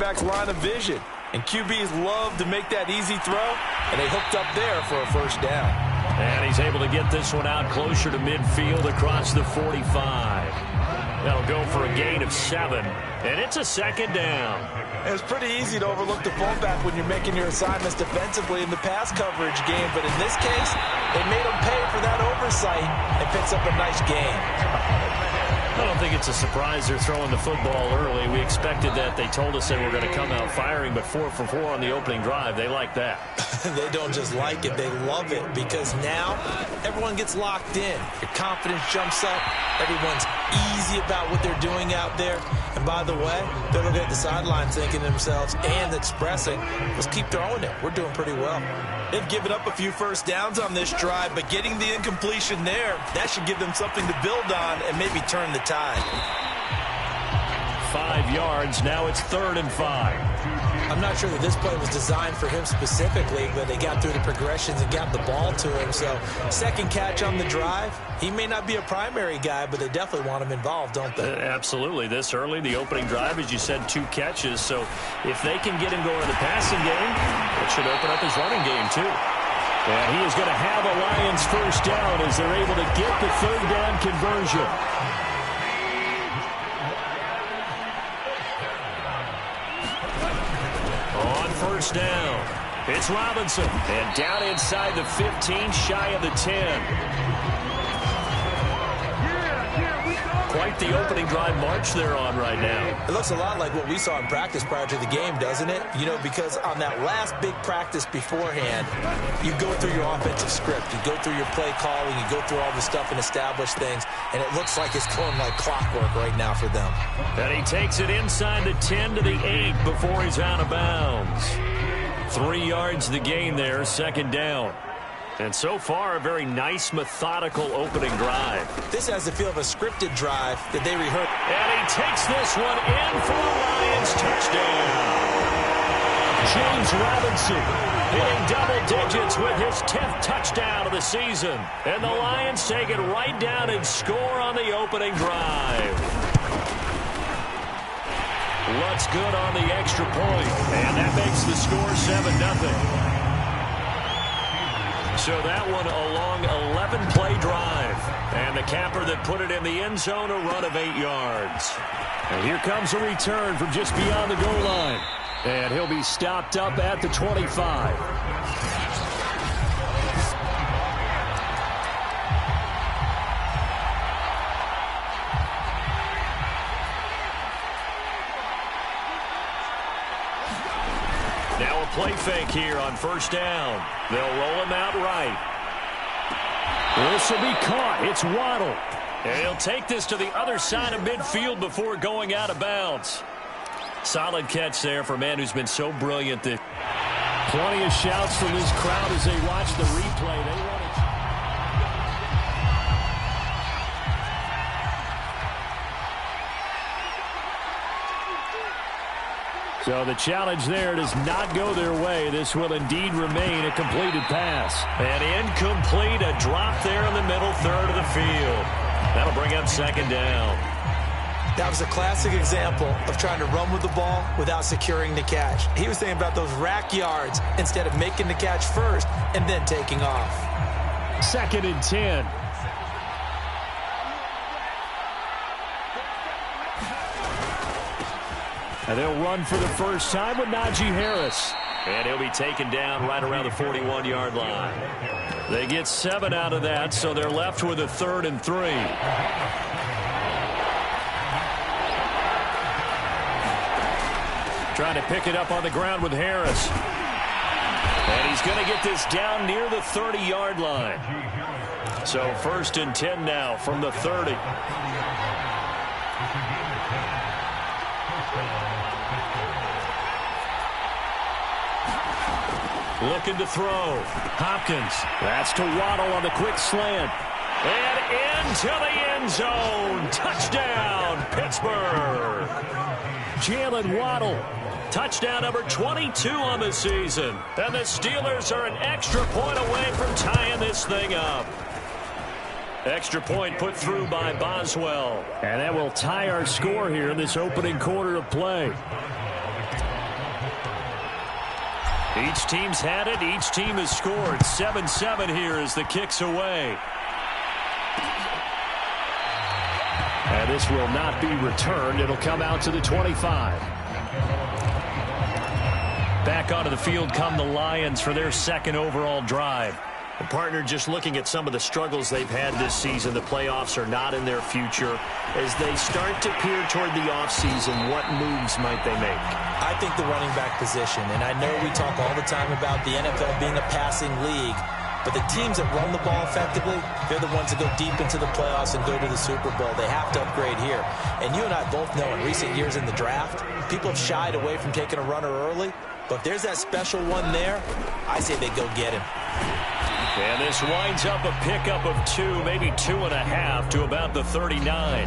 quarterback's line of vision. And QBs love to make that easy throw, and they hooked up there for a first down. And he's able to get this one out closer to midfield across the 45. That'll go for a gain of 7, and it's a second down. It's pretty easy to overlook the fullback when you're making your assignments defensively in the pass coverage game, but in this case, they made him pay for that oversight and picks up a nice gain. I don't think it's a surprise they're throwing the football early. We expected that. They told us they were going to come out firing, but 4 for 4 on the opening drive. They like that. They don't just like it, they love it, because now everyone gets locked in. Your confidence jumps up. Everyone's easy about what they're doing out there. And by the way, they're looking at the sidelines thinking to themselves and expressing, let's keep throwing it. We're doing pretty well. They've given up a few first downs on this drive, but getting the incompletion there, that should give them something to build on and maybe turn the tide. 5 yards. Now it's 3rd and 5. I'm not sure that this play was designed for him specifically, but they got through the progressions and got the ball to him. So, second catch on the drive. He may not be a primary guy, but they definitely want him involved, don't they? Absolutely. This early, the opening drive, as you said, 2 catches. So, if they can get him going in the passing game, it should open up his running game, too. And he is going to have a Lions first down as they're able to get the 3rd down conversion. On first down, it's Robinson. And down inside the 15, shy of the 10. Quite the opening drive march they're on right now. It looks a lot like what we saw in practice prior to the game, doesn't it? You know, because on that last big practice beforehand, you go through your offensive script. You go through your play calling. You go through all the stuff and establish things. And it looks like it's going like clockwork right now for them. And he takes it inside the 10 to the 8 before he's out of bounds. 3 yards the gain there, 2nd down. And so far, a very nice, methodical opening drive. This has the feel of a scripted drive that they rehearsed. And he takes this one in for a Lions touchdown. James Robinson hitting double digits with his 10th touchdown of the season. And the Lions take it right down and score on the opening drive. Looks good on the extra point. And that makes the score 7-0. So that one a long 11-play drive. And the capper that put it in the end zone, a run of 8 yards. And here comes a return from just beyond the goal line. And he'll be stopped up at the 25. Now a play fake here on first down. They'll roll him out right. This will be caught. It's Waddle. And he'll take this to the other side of midfield before going out of bounds. Solid catch there for a man who's been so brilliant. Plenty of shouts from this crowd as they watch the replay. They want it. So the challenge there does not go their way. This will indeed remain a completed pass. And incomplete, a drop there in the middle third of the field. That'll bring up 2nd down. That was a classic example of trying to run with the ball without securing the catch. He was thinking about those rack yards instead of making the catch first and then taking off. 2nd and 10. And they'll run for the first time with Najee Harris. And he'll be taken down right around the 41-yard line. They get 7 out of that, so they're left with a 3rd and 3. Trying to pick it up on the ground with Harris. And he's going to get this down near the 30-yard line. So 1st and 10 now from the 30. Looking to throw. Hopkins. That's to Waddle on the quick slant. And into the end zone. Touchdown, Pittsburgh. Jalen Waddle. Touchdown number 22 on the season. And the Steelers are an extra point away from tying this thing up. Extra point put through by Boswell. And that will tie our score here in this opening quarter of play. Each team's had it. Each team has scored. 7-7 here as the kick's away. And this will not be returned. It'll come out to the 25. Back onto the field come the Lions for their second overall drive. The partner, just looking at some of the struggles they've had this season, the playoffs are not in their future. As they start to peer toward the offseason, what moves might they make? I think the running back position, and I know we talk all the time about the NFL being a passing league, but the teams that run the ball effectively, they're the ones that go deep into the playoffs and go to the Super Bowl. They have to upgrade here. And you and I both know in recent years in the draft, people have shied away from taking a runner early, but if there's that special one there, I say they go get him. And this winds up a pickup of 2, maybe 2.5 to about the 39.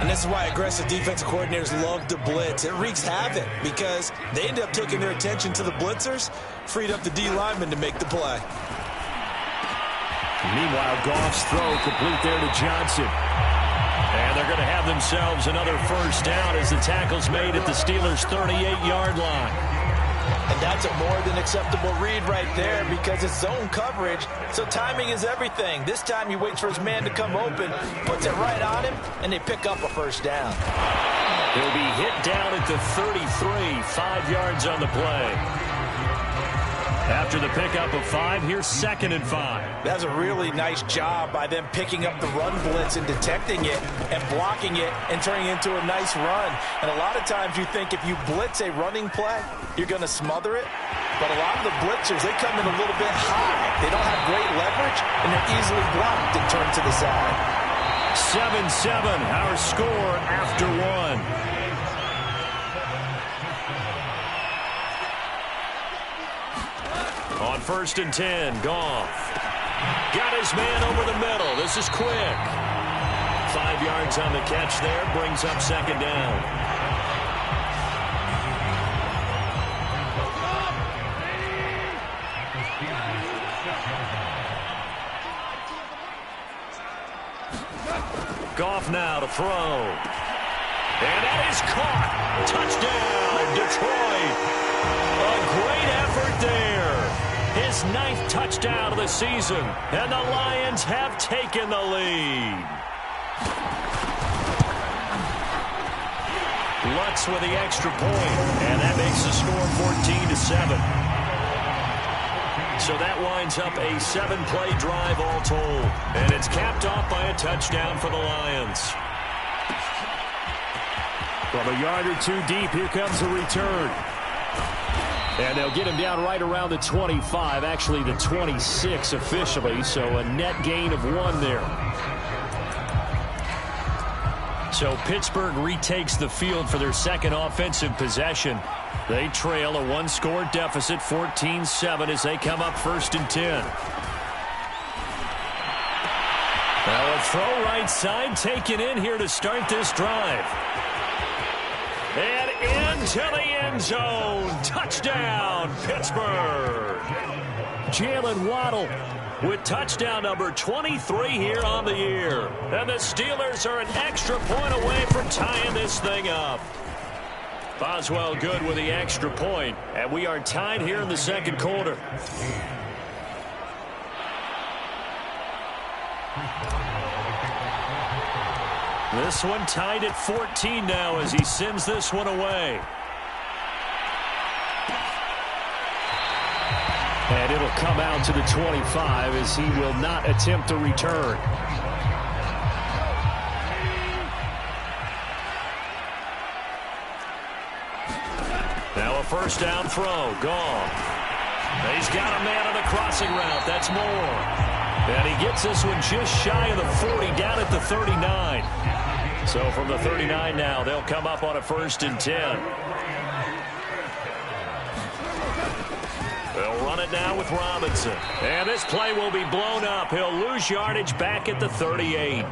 And this is why aggressive defensive coordinators love to blitz. It wreaks havoc because they end up taking their attention to the blitzers, freed up the D lineman to make the play. Meanwhile, Goff's throw complete there to Johnson. And they're going to have themselves another first down as the tackle's made at the Steelers' 38-yard line. And that's a more than acceptable read right there because it's zone coverage, so timing is everything. This time he waits for his man to come open, puts it right on him, and they pick up a first down. He'll be hit down at the 33, 5 yards on the play. After the pickup of 5, here's 2nd and 5. That's a really nice job by them picking up the run blitz and detecting it and blocking it and turning it into a nice run. And a lot of times you think if you blitz a running play, you're going to smother it. But a lot of the blitzers, they come in a little bit high. They don't have great leverage, and they're easily blocked and turned to the side. 7-7, our score after 1. On 1st and 10, Goff. Got his man over the middle. This is quick. 5 yards on the catch there. Brings up 2nd down. Goff now to throw. And that is caught. Touchdown, Detroit. A great effort there. His 9th touchdown of the season, and the Lions have taken the lead. Lutz with the extra point, and that makes the score 14-7. So that winds up a 7-play drive all told, and it's capped off by a touchdown for the Lions. From a yard or 2 deep, here comes the return. And they'll get him down right around the 25, actually the 26 officially, so a net gain of 1 there. So Pittsburgh retakes the field for their second offensive possession. They trail a 1-score deficit, 14-7, as they come up 1st and 10. Now a throw right side taken in here to start this drive. And into the end zone. Touchdown, Pittsburgh. Jalen Waddle with touchdown number 23 here on the year. And the Steelers are an extra point away from tying this thing up. Boswell good with the extra point. And we are tied here in the 2nd quarter. This one tied at 14 now as he sends this one away. And it'll come out to the 25 as he will not attempt a return. Now a first down throw. Gone. He's got a man on the crossing route. That's Moore. And he gets this one just shy of the 40, down at the 39. So from the 39 now, they'll come up on a 1st and 10. They'll run it now with Robinson. And this play will be blown up. He'll lose yardage back at the 38.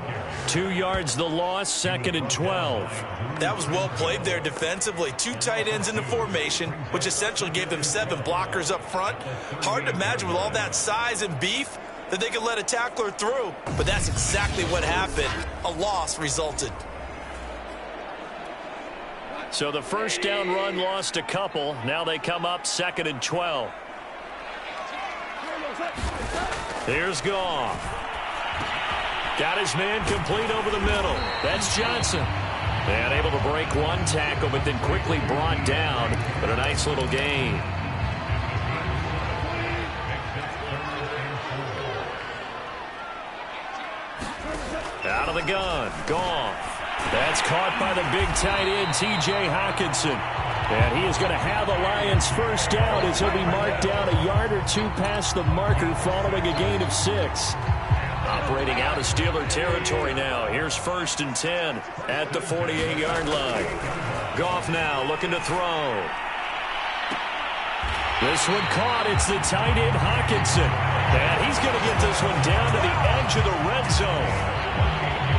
2 yards the loss, 2nd and 12. That was well played there defensively. 2 tight ends in the formation, which essentially gave them 7 blockers up front. Hard to imagine with all that size and beef that they could let a tackler through. But that's exactly what happened. A loss resulted. So the first down run lost a couple. Now they come up 2nd and 12. Here's Goff. Got his man complete over the middle. That's Johnson. And able to break one tackle, but then quickly brought down. But a nice little gain. Out of the gun. Goff. That's caught by the big tight end, T.J. Hockenson. And he is going to have the Lions first down as he'll be marked down a yard or two past the marker following a gain of 6. Operating out of Steeler territory now. Here's 1st and 10 at the 48-yard line. Goff now looking to throw. This one caught. It's the tight end, Hockenson. And he's going to get this one down to the edge of the red zone.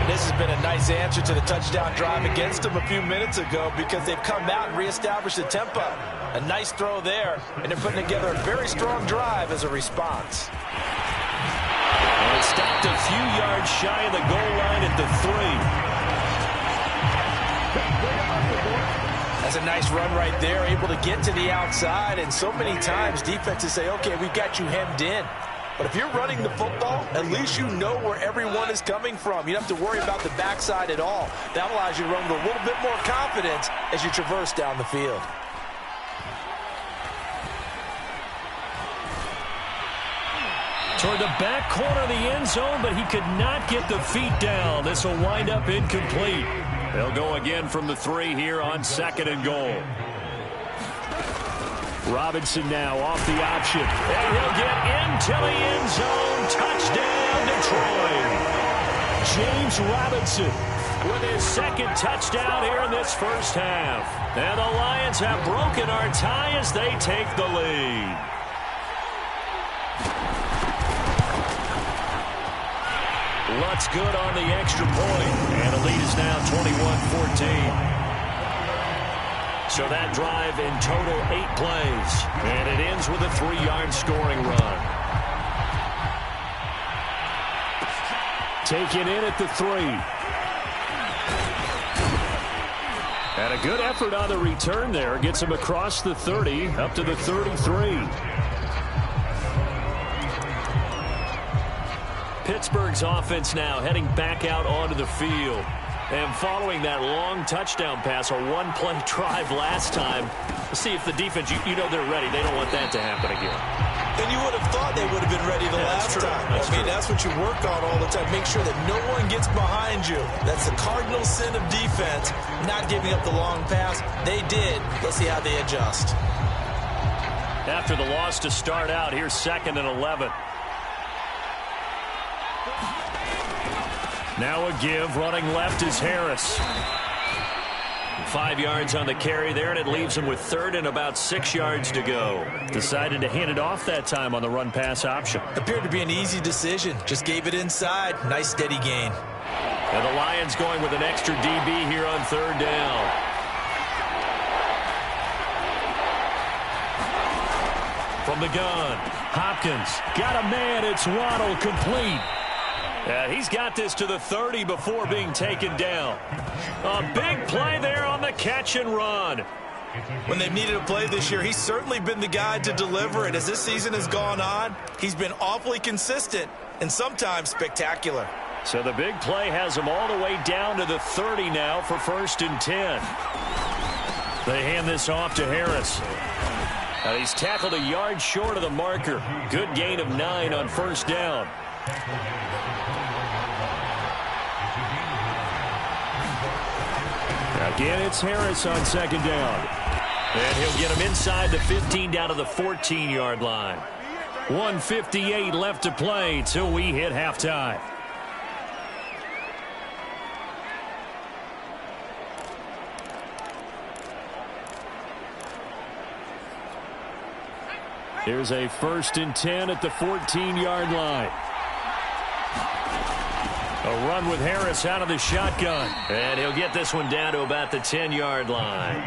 And this has been a nice answer to the touchdown drive against them a few minutes ago because they've come out and reestablished the tempo. A nice throw there, and they're putting together a very strong drive as a response. And stopped a few yards shy of the goal line at the 3. That's a nice run right there, able to get to the outside, and so many times defenses say, okay, we've got you hemmed in. But if you're running the football, at least you know where everyone is coming from. You don't have to worry about the backside at all. That allows you to run with a little bit more confidence as you traverse down the field. Toward the back corner of the end zone, but he could not get the feet down. This will wind up incomplete. They'll go again from the 3 here on 2nd and goal. Robinson now off the option. And he'll get into the end zone. Touchdown, Detroit. James Robinson with his 2nd touchdown here in this first half. And the Lions have broken our tie as they take the lead. Lutz good on the extra point. And the lead is now 21-14. So that drive in total 8 plays. And it ends with a 3-yard scoring run. Taken in at the 3. And a good effort on the return there. Gets him across the 30 up to the 33. Pittsburgh's offense now heading back out onto the field. And following that long touchdown pass, a one-play drive last time, let's see if the defense, you know they're ready. They don't want that to happen again. And you would have thought they would have been ready the last time. That's what you work on all the time. Make sure that no one gets behind you. That's the cardinal sin of defense, not giving up the long pass. They did. Let's see how they adjust. After the loss to start out, here's 2nd and 11. Now a give, running left is Harris. 5 yards on the carry there, and it leaves him with 3rd and about 6 yards to go. Decided to hand it off that time on the run-pass option. Appeared to be an easy decision. Just gave it inside. Nice steady gain. And the Lions going with an extra DB here on 3rd down. From the gun, Hopkins got a man. It's Waddle, complete. And he's got this to the 30 before being taken down. A big play there on the catch and run. When they've needed a play this year, he's certainly been the guy to deliver it. As this season has gone on, he's been awfully consistent and sometimes spectacular. So the big play has him all the way down to the 30 now for 1st and 10. They hand this off to Harris. Now he's tackled a yard short of the marker. Good gain of 9 on 1st down. Again, it's Harris on 2nd down. And he'll get him inside the 15 down to the 14-yard line. 1:58 left to play till we hit halftime. Here's a 1st and 10 at the 14-yard line. A run with Harris out of the shotgun. And he'll get this one down to about the 10-yard line.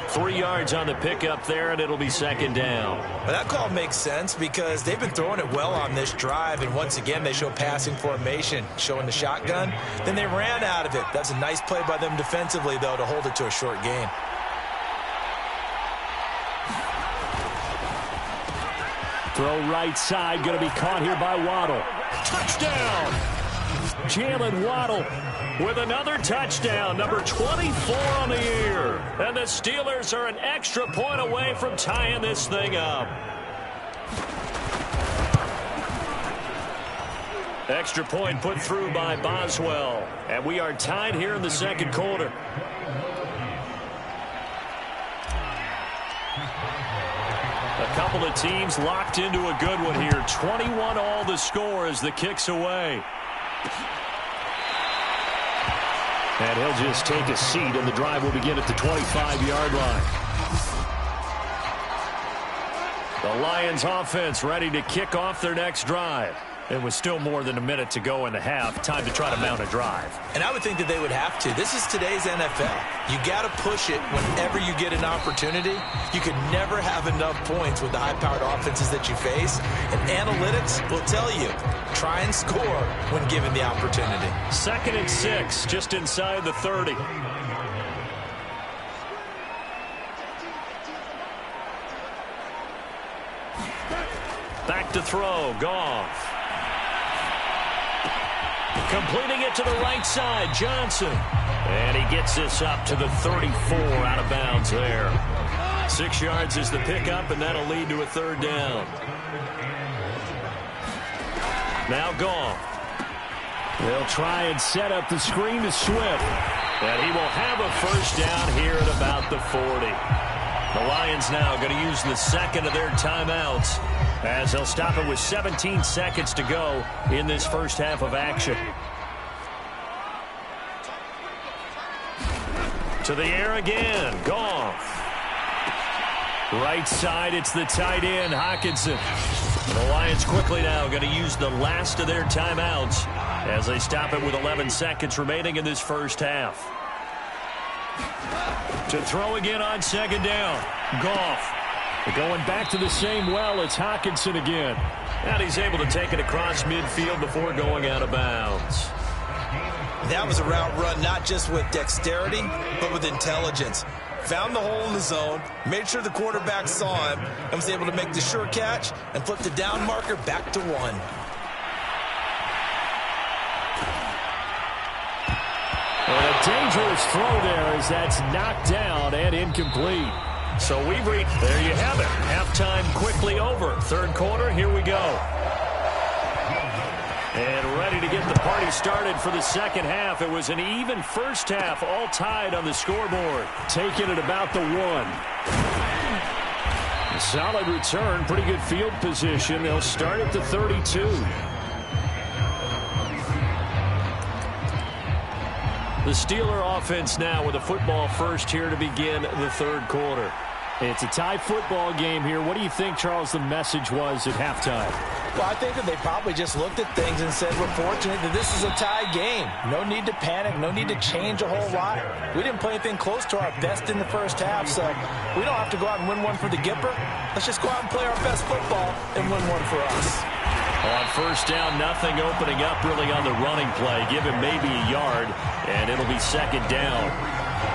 3 yards on the pickup there, and it'll be 2nd down. Well, that call makes sense because they've been throwing it well on this drive, and once again they show passing formation, showing the shotgun. Then they ran out of it. That's a nice play by them defensively, though, to hold it to a short gain. Throw right side, going to be caught here by Waddle. Touchdown! Jalen Waddle with another touchdown, number 24 on the year. And the Steelers are an extra point away from tying this thing up. Extra point put through by Boswell. And we are tied here in the second quarter. A couple of teams locked into a good one here. 21 all the score as the kick's away. And he'll just take a seat, and the drive will begin at the 25-yard line. The Lions offense ready to kick off their next drive. It was still more than a minute to go in the half. Time to try to mount a drive. And I would think that they would have to. This is today's NFL. You got to push it whenever you get an opportunity. You could never have enough points with the high-powered offenses that you face. And analytics will tell you, try and score when given the opportunity. 2nd and 6, just inside the 30. Back to throw, Goff. Completing it to the right side, Johnson. And he gets this up to the 34, out of bounds there. 6 yards is the pickup, and that'll lead to a 3rd down. Now Goff. They'll try and set up the screen to Swift. And he will have a 1st down here at about the 40. The Lions now going to use the 2nd of their timeouts, as they'll stop it with 17 seconds to go in this first half of action. To the air again, Goff. Right side, it's the tight end, Hockenson. The Lions quickly now going to use the last of their timeouts as they stop it with 11 seconds remaining in this first half. To throw again on 2nd down, Goff. Going back to the same well, it's Hockenson again. And he's able to take it across midfield before going out of bounds. That was a route run not just with dexterity, but with intelligence. Found the hole in the zone, made sure the quarterback saw him, and was able to make the sure catch and flip the down marker back to 1. And a dangerous throw there as that's knocked down and incomplete. So we've reached, there you have it. Halftime quickly over. 3rd quarter, here we go. And ready to get the party started for the second half. It was an even first half, all tied on the scoreboard. Taking it about the 1. A solid return, pretty good field position. They'll start at the 32. The Steeler offense now with a football first here to begin the 3rd quarter. It's a tie football game here. What do you think, Charles, the message was at halftime? Well, I think that they probably just looked at things and said, we're fortunate that this is a tie game. No need to panic. No need to change a whole lot. We didn't play anything close to our best in the first half, so we don't have to go out and win one for the Gipper. Let's just go out and play our best football and win one for us. On 1st down, nothing opening up really on the running play. Give him maybe a yard, and it'll be 2nd down.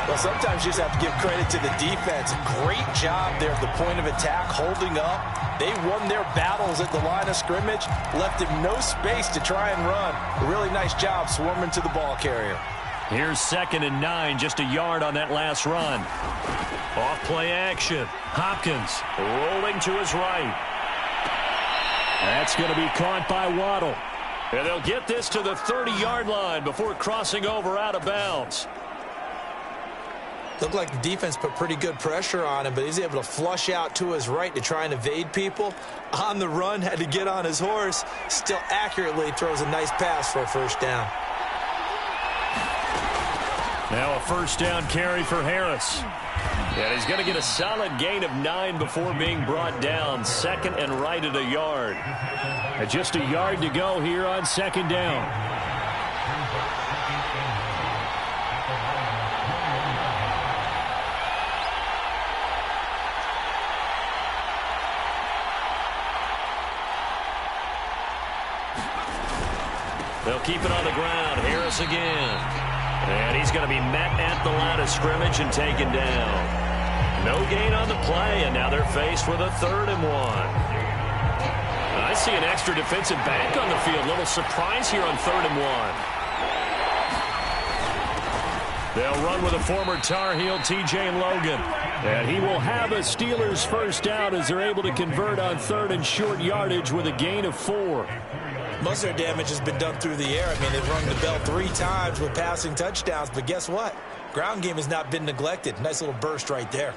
Well, sometimes you just have to give credit to the defense. Great job there at the point of attack, holding up. They won their battles at the line of scrimmage, left him no space to try and run. A really nice job swarming to the ball carrier. Here's 2nd and 9, just a yard on that last run. Off play action. Hopkins rolling to his right. That's going to be caught by Waddle. And they'll get this to the 30-yard line before crossing over out of bounds. Looked like the defense put pretty good pressure on him, but he's able to flush out to his right to try and evade people. On the run, had to get on his horse. Still accurately throws a nice pass for a 1st down. Now a 1st down carry for Harris. And he's going to get a solid gain of 9 before being brought down. 2nd and right at a yard. And just a yard to go here on 2nd down. They'll keep it on the ground. Harris again. And he's going to be met at the line of scrimmage and taken down. No gain on the play, and now they're faced with a 3rd and 1. I see an extra defensive back on the field. Little surprise here on 3rd and 1. They'll run with a former Tar Heel, T.J. Logan. And he will have a Steelers first down as they're able to convert on 3rd and short yardage with a gain of 4. Most of their damage has been done through the air. I mean, they've rung the bell 3 times with passing touchdowns. But guess what? Ground game has not been neglected. Nice little burst right there.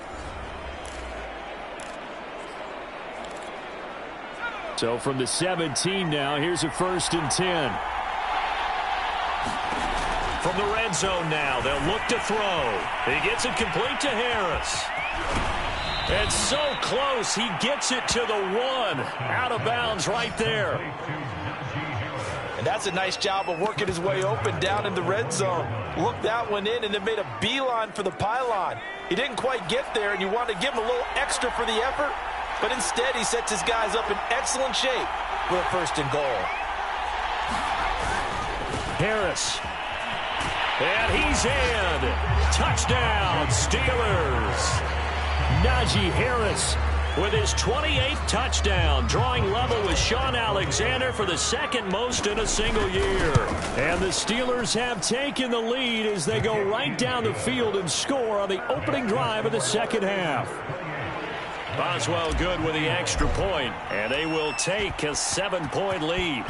So from the 17 now, here's a 1st and 10. From the red zone now, they'll look to throw. He gets it complete to Harris. And so close, he gets it to the 1. Out of bounds right there. And that's a nice job of working his way open down in the red zone. Looked that one in and then made a beeline for the pylon. He didn't quite get there, and you want to give him a little extra for the effort. But instead, he sets his guys up in excellent shape with a 1st and goal. Harris. And he's in. Touchdown, Steelers. Najee Harris with his 28th touchdown, drawing level with Sean Alexander for the 2nd most in a single year. And the Steelers have taken the lead as they go right down the field and score on the opening drive of the 2nd half. Boswell good with the extra point, and they will take a 7-point lead.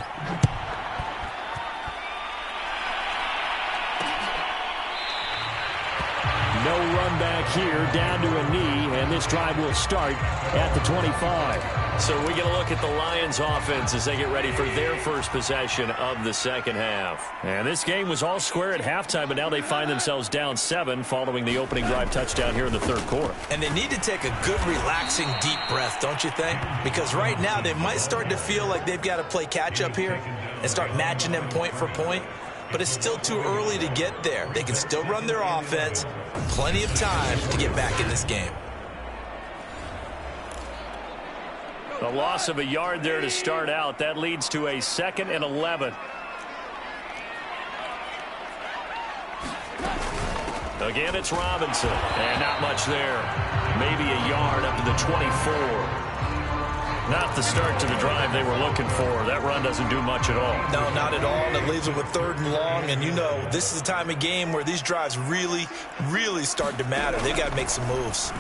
No run back here, down to a knee, and this drive will start at the 25. So we get a look at the Lions offense as they get ready for their first possession of the 2nd half. And this game was all square at halftime, but now they find themselves down 7 following the opening drive touchdown here in the 3rd quarter. And they need to take a good, relaxing, deep breath, don't you think? Because right now they might start to feel like they've got to play catch-up here and start matching them point for point. But it's still too early to get there. They can still run their offense. Plenty of time to get back in this game. A loss of a yard there to start out. That leads to a 2nd and 11. Again, it's Robinson. And not much there. Maybe a yard up to the 24. Not the start to the drive they were looking for. That run doesn't do much at all. No, not at all. And it leaves them with 3rd and long. And you know, this is the time of game where these drives really, really start to matter. They've got to make some moves.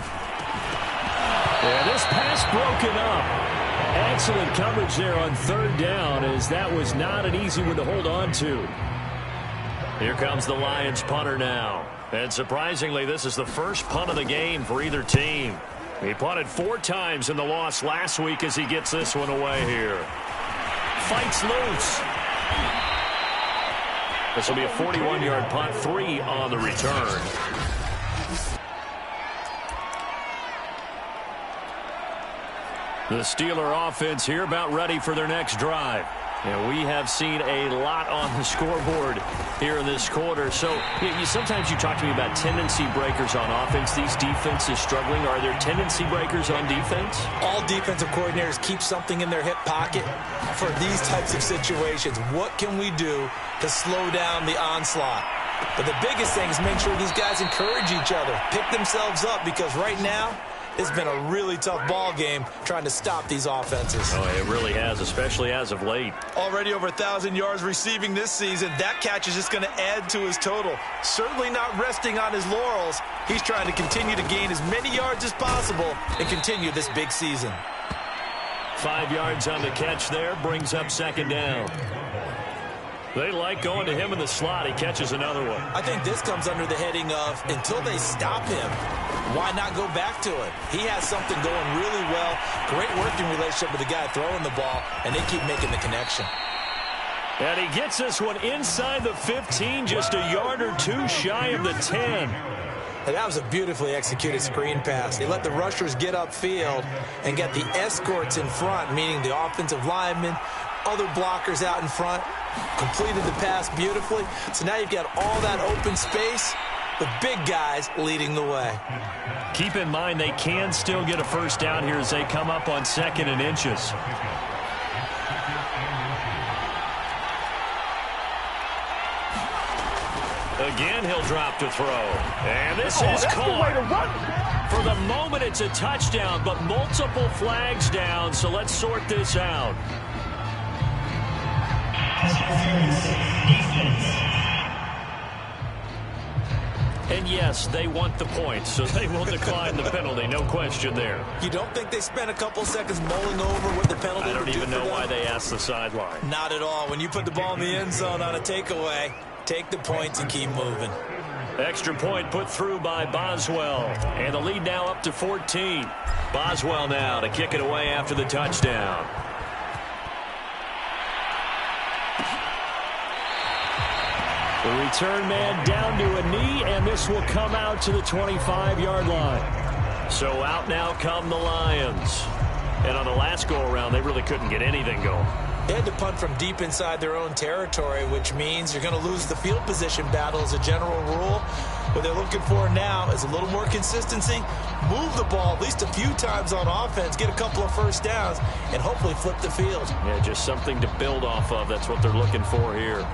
Yeah, this pass broken up. Excellent coverage there on 3rd down, as that was not an easy one to hold on to. Here comes the Lions punter now. And surprisingly, this is the first punt of the game for either team. He punted 4 times in the loss last week as he gets this one away here. Fights loose. This will be a 41-yard punt, 3 on the return. The Steeler offense here about ready for their next drive. And we have seen a lot on the scoreboard here in this quarter. So sometimes you talk to me about tendency breakers on offense. These defenses struggling. Are there tendency breakers on defense? All defensive coordinators keep something in their hip pocket for these types of situations. What can we do to slow down the onslaught? But the biggest thing is make sure these guys encourage each other, pick themselves up, because right now, it's been a really tough ball game trying to stop these offenses. Oh, it really has, especially as of late. Already over 1,000 yards receiving this season. That catch is just going to add to his total. Certainly not resting on his laurels. He's trying to continue to gain as many yards as possible and continue this big season. 5 yards on the catch there, brings up 2nd down. They like going to him in the slot. He catches another one. I think this comes under the heading of, until they stop him, why not go back to it? He has something going really well. Great working relationship with the guy throwing the ball, and they keep making the connection. And he gets this one inside the 15, just a yard or 2 shy of the 10. And that was a beautifully executed screen pass. They let the rushers get upfield and get the escorts in front, meaning the offensive linemen, other blockers out in front, completed the pass beautifully. So now you've got all that open space with big guys leading the way. Keep in mind they can still get a first down here as they come up on 2nd and inches. Again, he'll drop to throw. And this is caught for For the moment, it's a touchdown, but multiple flags down, so let's sort this out. And yes, they want the points, so they will decline the penalty. No question there. You don't think they spent a couple seconds mulling over what the penalty I don't would even do know for why them? they asked the sideline. Not at all. When you put the ball in the end zone on a takeaway, take the points and keep moving. Extra point put through by Boswell. And the lead now up to 14. Boswell now to kick it away after the touchdown. The return man down to a knee, and this will come out to the 25-yard line. So out now come the Lions. And on the last go-around, they really couldn't get anything going. They had to punt from deep inside their own territory, which means you're going to lose the field position battle as a general rule. What they're looking for now is a little more consistency, move the ball at least a few times on offense, get a couple of first downs, and hopefully flip the field. Yeah, just something to build off of. That's what they're looking for here.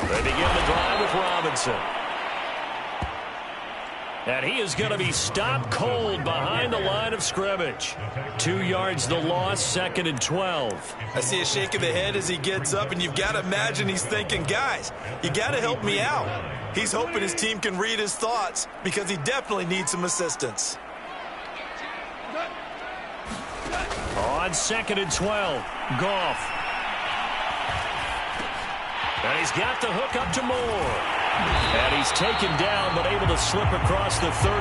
They begin the drive with Robinson. And he is going to be stopped cold behind the line of scrimmage. 2 yards the loss, 2nd and 12. I see a shake of the head as he gets up, and you've got to imagine he's thinking, guys, you got to help me out. He's hoping his team can read his thoughts because he definitely needs some assistance. On 2nd and 12, Goff. And he's got the hook up to Moore. And he's taken down, but able to slip across the 35.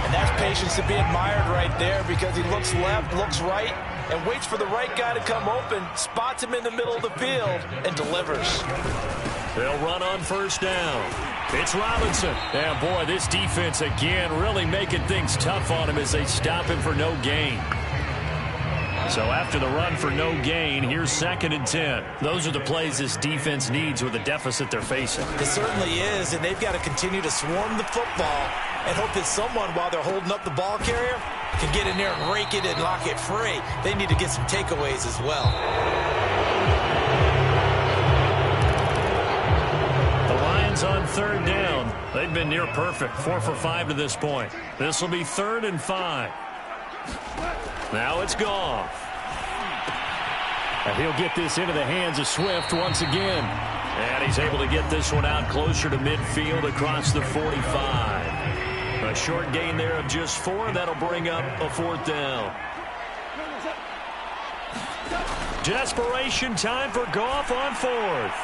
And that's patience to be admired right there because he looks left, looks right, and waits for the right guy to come open, spots him in the middle of the field, and delivers. They'll run on first down. It's Robinson. And, boy, this defense again really making things tough on him as they stop him for no gain. So after the run for no gain, here's 2nd and 10. Those are the plays this defense needs with the deficit they're facing. It certainly is, and they've got to continue to swarm the football and hope that someone, while they're holding up the ball carrier, can get in there and rake it and lock it free. They need to get some takeaways as well. The Lions on 3rd down. They've been near perfect, 4 for 5 to this point. This will be 3rd and 5. Now it's Goff. And he'll get this into the hands of Swift once again. And he's able to get this one out closer to midfield across the 45. A short gain there of just 4. That'll bring up a 4th down. Desperation time for Goff on 4th.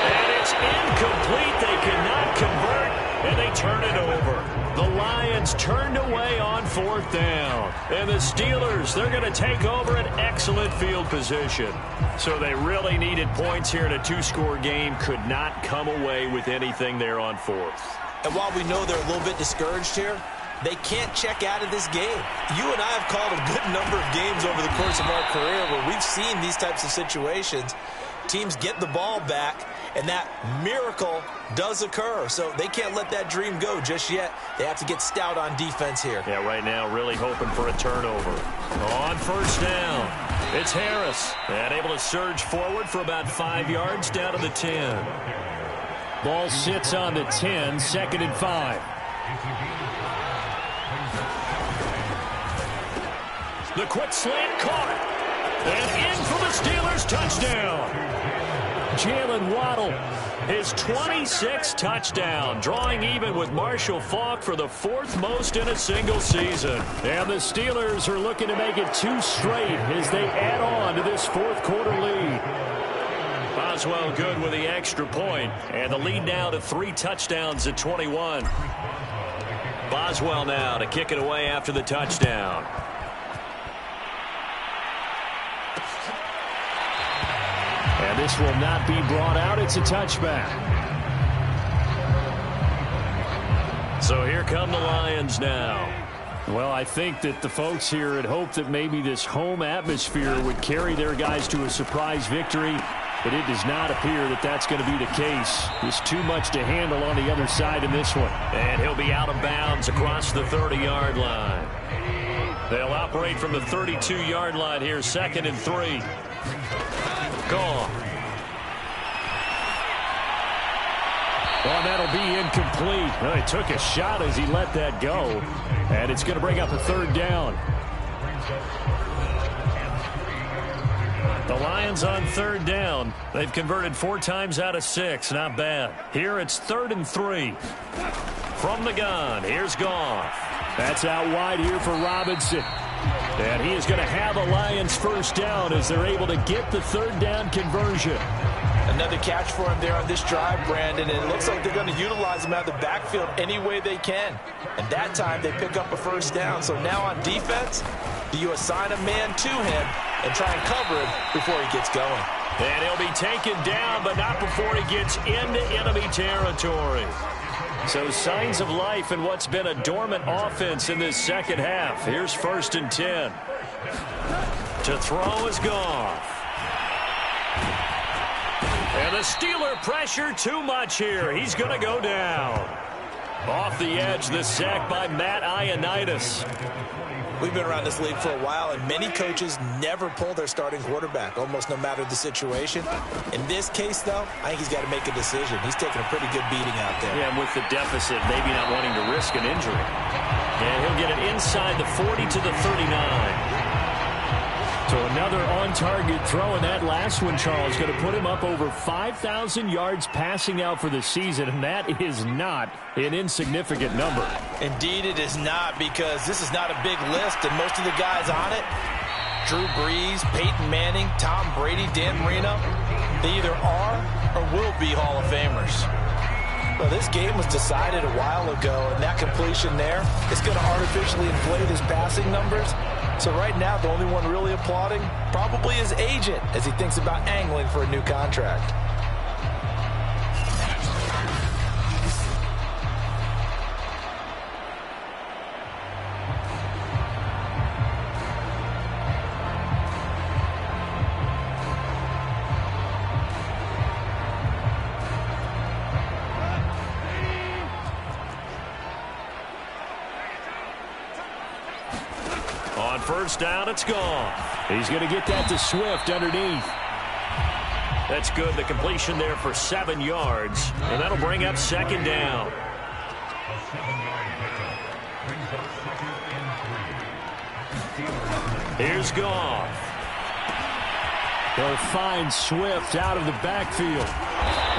And it's incomplete. They cannot convert, and they turn it over. The Lions turned away on 4th down. And the Steelers, they're going to take over an excellent field position. So they really needed points here in a 2-score game. Could not come away with anything there on 4th. And while we know they're a little bit discouraged here, they can't check out of this game. You and I have called a good number of games over the course of our career where we've seen these types of situations. Teams get the ball back, and that miracle does occur. So they can't let that dream go just yet. They have to get stout on defense here. Yeah, right now really hoping for a turnover. On first down, it's Harris. And able to surge forward for about 5 yards down to the 10. Ball sits on the 10, 2nd and 5. The quick slant caught. And in for the Steelers, touchdown. Jalen Waddle, his 26th touchdown, drawing even with Marshall Faulk for the 4th most in a single season. And the Steelers are looking to make it 2 straight as they add on to this 4th quarter lead. Boswell good with the extra point, and the lead now to 3 touchdowns at 21. Boswell now to kick it away after the touchdown. And this will not be brought out. It's a touchback. So here come the Lions now. Well, I think that the folks here had hoped that maybe this home atmosphere would carry their guys to a surprise victory, but it does not appear that that's going to be the case. There's too much to handle on the other side in this one. And he'll be out of bounds across the 30-yard line. They'll operate from the 32-yard line here, 2nd and 3. Gone. Oh, that'll be incomplete. Well, he took a shot as he let that go. And it's going to bring up a 3rd down. The Lions on 3rd down. They've converted 4 times out of 6. Not bad. Here it's 3rd and 3. From the gun, here's Goff. That's out wide here for Robinson. And he is going to have a Lions 1st down as they're able to get the 3rd down conversion. Another catch for him there on this drive, Brandon, and it looks like they're going to utilize him out of the backfield any way they can. And that time they pick up a 1st down. So now on defense, do you assign a man to him and try and cover him before he gets going? And he'll be taken down, but not before he gets into enemy territory. So signs of life in what's been a dormant offense in this 2nd half. Here's 1st and 10. To throw is Goff. And the Steeler pressure too much here. He's going to go down. Off the edge, the sack by Matt Ioannidis. We've been around this league for a while, and many coaches never pull their starting quarterback, almost no matter the situation. In this case, though, I think he's got to make a decision. He's taking a pretty good beating out there. Yeah, and with the deficit, maybe not wanting to risk an injury. And he'll get it inside the 40 to the 39. So another on-target throw, and that last one, Charles, going to put him up over 5,000 yards passing out for the season, and that is not an insignificant number. Indeed it is not, because this is not a big list, and most of the guys on it, Drew Brees, Peyton Manning, Tom Brady, Dan Marino, they either are or will be Hall of Famers. Well, this game was decided a while ago, and that completion there is going to artificially inflate his passing numbers. So right now, the only one really applauding probably his agent as he thinks about angling for a new contract. On 1st down, it's gone. He's going to get that to Swift underneath. That's good. The completion there for 7 yards. And that'll bring up 2nd down. Here's Goff. They'll find Swift out of the backfield.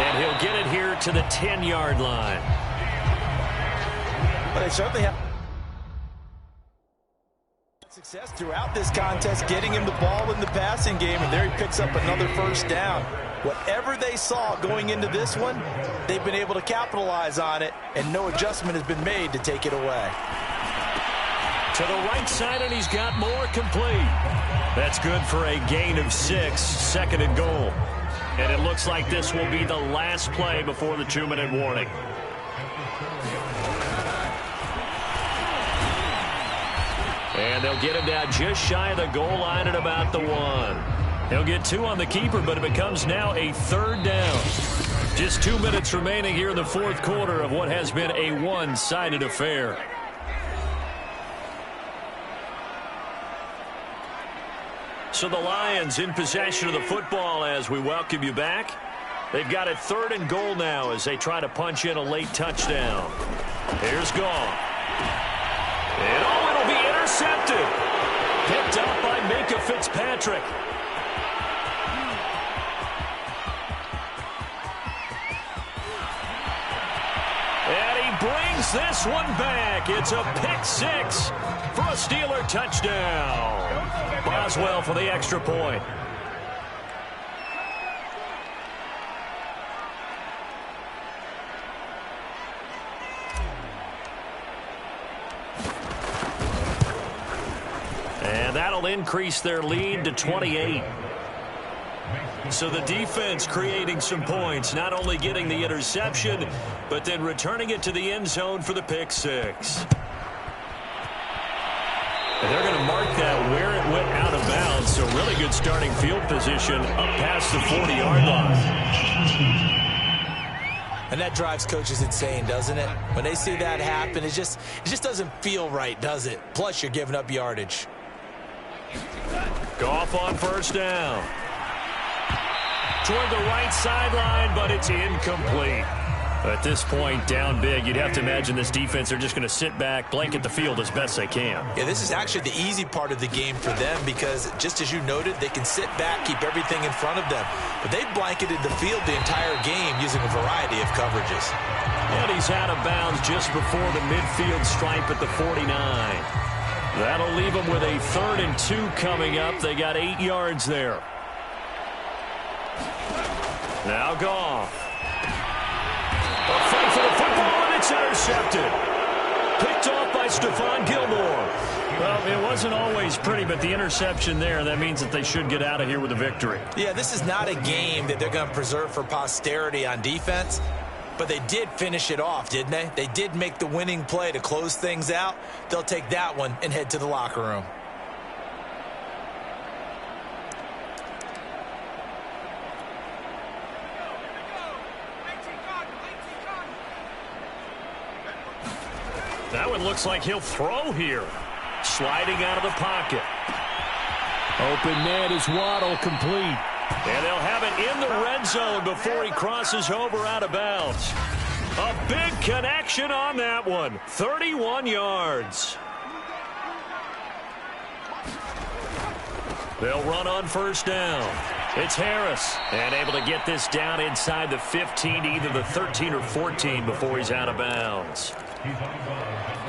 And he'll get it here to the 10-yard line. But they certainly have success throughout this contest, getting him the ball in the passing game, and there he picks up another 1st down. Whatever they saw going into this one, they've been able to capitalize on it, and no adjustment has been made to take it away. To the right side, and he's got more complete. That's good for a gain of 6, 2nd and goal. And it looks like this will be the last play before the 2-minute warning. And they'll get him down just shy of the goal line at about the 1. He'll get 2 on the keeper, but it becomes now a 3rd down. Just 2 minutes remaining here in the 4th quarter of what has been a one-sided affair. So the Lions in possession of the football as we welcome you back. They've got it 3rd and goal now as they try to punch in a late touchdown. Here's Goff. And it'll be intercepted. Picked up by Minkah Fitzpatrick. And he brings this one back. It's a pick 6 for a Steeler touchdown. Boswell for the extra point. And that'll increase their lead to 28. So the defense creating some points, not only getting the interception, but then returning it to the end zone for the pick 6. And they're going to mark that where it went out of bounds. So really good starting field position up past the 40-yard line. And that drives coaches insane, doesn't it? When they see that happen, it just doesn't feel right, does it? Plus, you're giving up yardage. Goff on first down. Toward the right sideline, but it's incomplete. At this point, down big, you'd have to imagine this defense are just going to sit back, blanket the field as best they can. Yeah, this is actually the easy part of the game for them because, just as you noted, they can sit back, keep everything in front of them. But they've blanketed the field the entire game using a variety of coverages. And he's out of bounds just before the midfield stripe at the 49. That'll leave them with a 3rd and 2 coming up. They got 8 yards there. Now Goff. A fight for the football, and it's intercepted. Picked off by Stephon Gilmore. Well, it wasn't always pretty, but the interception there, that means that they should get out of here with a victory. Yeah, this is not a game that they're going to preserve for posterity on defense, but they did finish it off, didn't they? They did make the winning play to close things out. They'll take that one and head to the locker room. That one looks like he'll throw here. Sliding out of the pocket. Open man is Waddle, complete. And they'll have it in the red zone before he crosses over out of bounds. A big connection on that one. 31 yards. They'll run on first down. It's Harris. And able to get this down inside the 15 to either the 13 or 14 before he's out of bounds.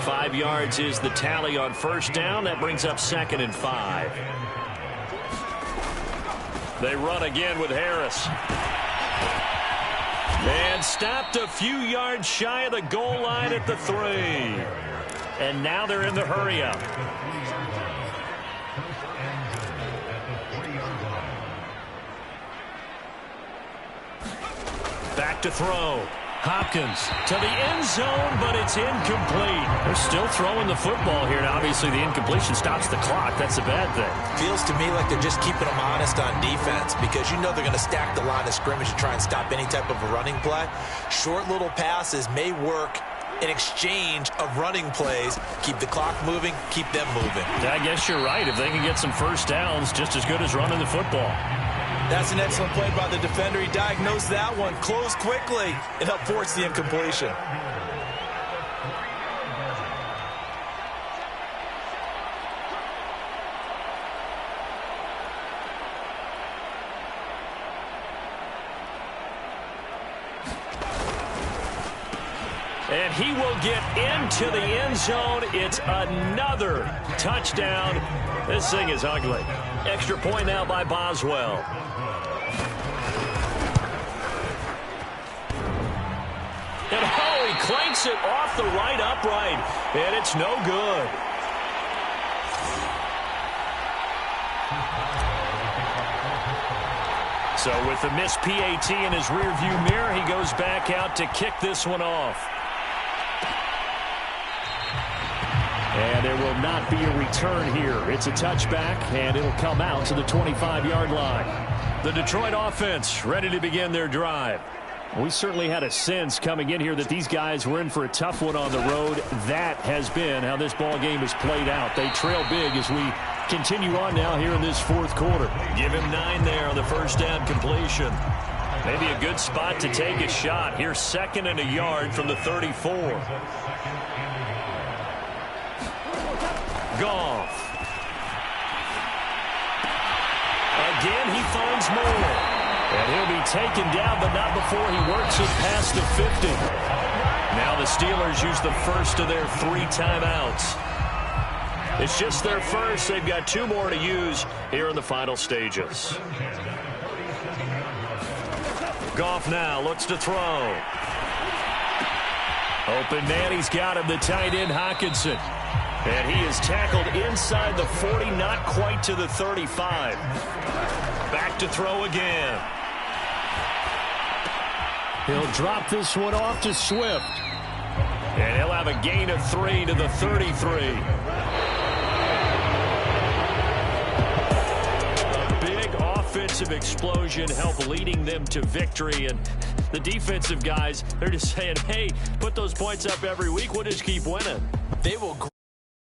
5 yards is the tally on first down. That brings up 2nd and 5. They run again with Harris. And stopped a few yards shy of the goal line at the 3. And now they're in the hurry-up. Back to throw. Hopkins to the end zone, but it's incomplete. They're still throwing the football here, and obviously the incompletion stops the clock. That's a bad thing. Feels to me like they're just keeping them honest on defense because you know they're going to stack the line of scrimmage to try and stop any type of a running play. Short little passes may work in exchange of running plays. Keep the clock moving, keep them moving. I guess you're right. If they can get some first downs, just as good as running the football. That's an excellent play by the defender. He diagnosed that one, closed quickly, and helped force the incompletion. And he will get into the end zone. It's another touchdown. This thing is ugly. Extra point now by Boswell. And oh, he clanks it off the right upright. And it's no good. So with the missed PAT in his rearview mirror, he goes back out to kick this one off. And there will not be a return here. It's a touchback, and it'll come out to the 25-yard line. The Detroit offense ready to begin their drive. We certainly had a sense coming in here that these guys were in for a tough one on the road. That has been how this ball game has played out. They trail big as we continue on now here in this 4th quarter. Give him 9 there on the first down completion. Maybe a good spot to take a shot. Here's 2nd and a yard from the 34. Goff. Again, he finds more. And he'll be taken down, but not before he works it past the 50. Now the Steelers use the first of their 3 timeouts. It's just their first. They've got 2 more to use here in the final stages. Goff now looks to throw. Open man, he's got him, the tight end Hockenson. And he is tackled inside the 40, not quite to the 35. Back to throw again. He'll drop this one off to Swift. And he'll have a gain of 3 to the 33. A big offensive explosion helped leading them to victory. And The defensive guys, they're just saying, hey, put those points up every week. We'll just keep winning. They will